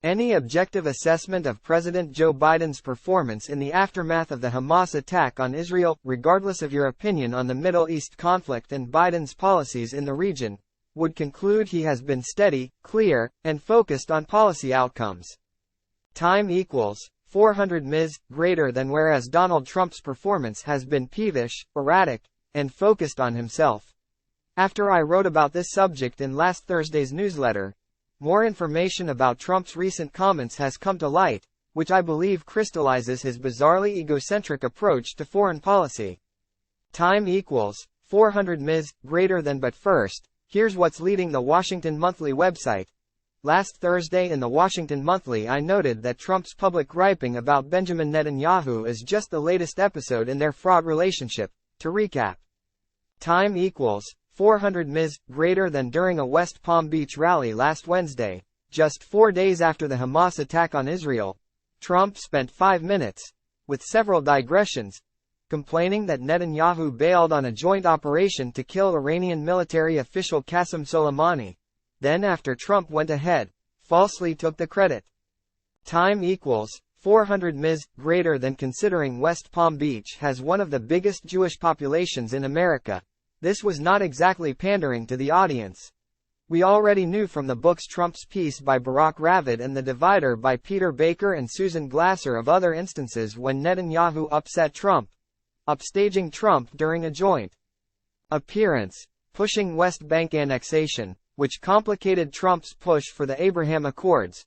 Any objective assessment of President Joe Biden's performance in the aftermath of the Hamas attack on Israel, regardless of your opinion on the Middle East conflict and Biden's policies in the region, would conclude he has been steady, clear, and focused on policy outcomes. Time equals 400 ms. greater than, whereas Donald Trump's performance has been peevish, erratic, and focused on himself. After I wrote about this subject in last Thursday's newsletter, more information about Trump's recent comments has come to light, which I believe crystallizes his bizarrely egocentric approach to foreign policy. Time equals 400 ms. greater than. But first, here's what's leading the Washington Monthly website. Last Thursday in the Washington Monthly I noted that Trump's public griping about Benjamin Netanyahu is just the latest episode in their fraught relationship. To recap, time equals 400 ms. greater than. During a West Palm Beach rally last Wednesday, just 4 days after the Hamas attack on Israel, Trump spent 5 minutes, with several digressions, complaining that Netanyahu bailed on a joint operation to kill Iranian military official Qasem Soleimani. Then after Trump went ahead, falsely took the credit. Time equals 400 ms. greater than. Considering West Palm Beach has one of the biggest Jewish populations in America, this was not exactly pandering to the audience. We already knew from the books Trump's Piece by Barak Ravid and The Divider by Peter Baker and Susan Glasser of other instances when Netanyahu upset Trump, upstaging Trump during a joint appearance, pushing West Bank annexation, which complicated Trump's push for the Abraham Accords,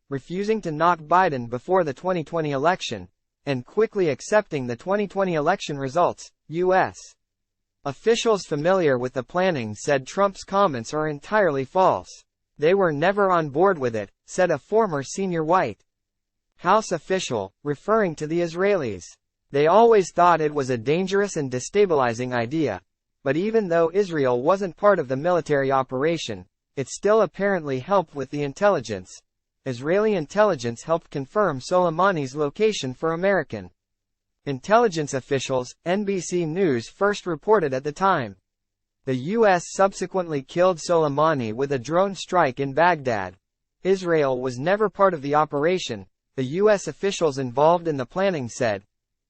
refusing to knock Biden before the 2020 election, and quickly accepting the 2020 election results. U.S. officials familiar with the planning said Trump's comments are entirely false. They were never on board with it, said a former senior White House official, referring to the Israelis. They always thought it was a dangerous and destabilizing idea. But even though Israel wasn't part of the military operation, it still apparently helped with the intelligence. Israeli intelligence helped confirm Soleimani's location for American intelligence officials, NBC News first reported at the time. The U.S. subsequently killed Soleimani with a drone strike in Baghdad. Israel was never part of the operation, the U.S. officials involved in the planning said.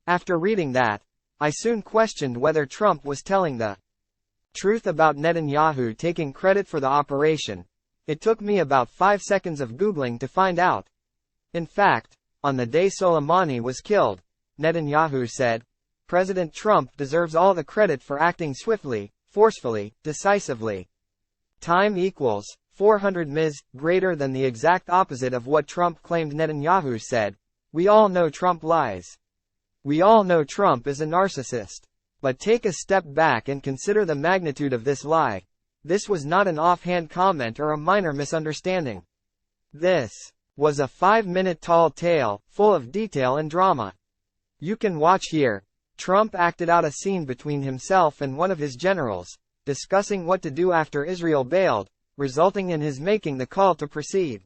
After reading that, I soon questioned whether Trump was telling the truth about Netanyahu taking credit for the operation. It took me about 5 seconds of Googling to find out. In fact, on the day Soleimani was killed, Netanyahu said, President Trump deserves all the credit for acting swiftly, forcefully, decisively. Time equals 400 ms. greater than. The exact opposite of what Trump claimed Netanyahu said. We all know Trump lies. We all know Trump is a narcissist. But take a step back and consider the magnitude of this lie. This was not an offhand comment or a minor misunderstanding. This was a 5-minute tall tale, full of detail and drama. You can watch here. Trump acted out a scene between himself and one of his generals, discussing what to do after Israel bailed, resulting in his making the call to proceed.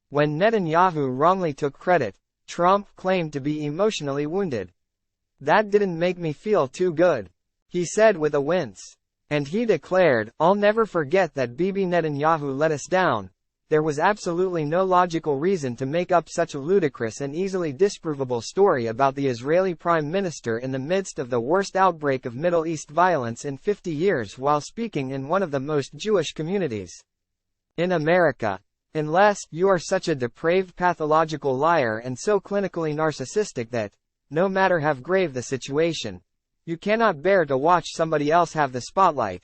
When Netanyahu wrongly took credit, Trump claimed to be emotionally wounded. That didn't make me feel too good, he said with a wince. And he declared, I'll never forget that Bibi Netanyahu let us down. There was absolutely no logical reason to make up such a ludicrous and easily disprovable story about the Israeli Prime Minister in the midst of the worst outbreak of Middle East violence in 50 years while speaking in one of the most Jewish communities in America. Unless you are such a depraved pathological liar and so clinically narcissistic that, no matter how grave the situation, you cannot bear to watch somebody else have the spotlight.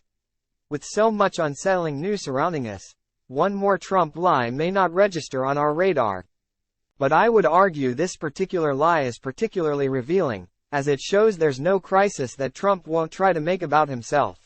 With so much unsettling news surrounding us, one more Trump lie may not register on our radar. But I would argue this particular lie is particularly revealing, as it shows there's no crisis that Trump won't try to make about himself.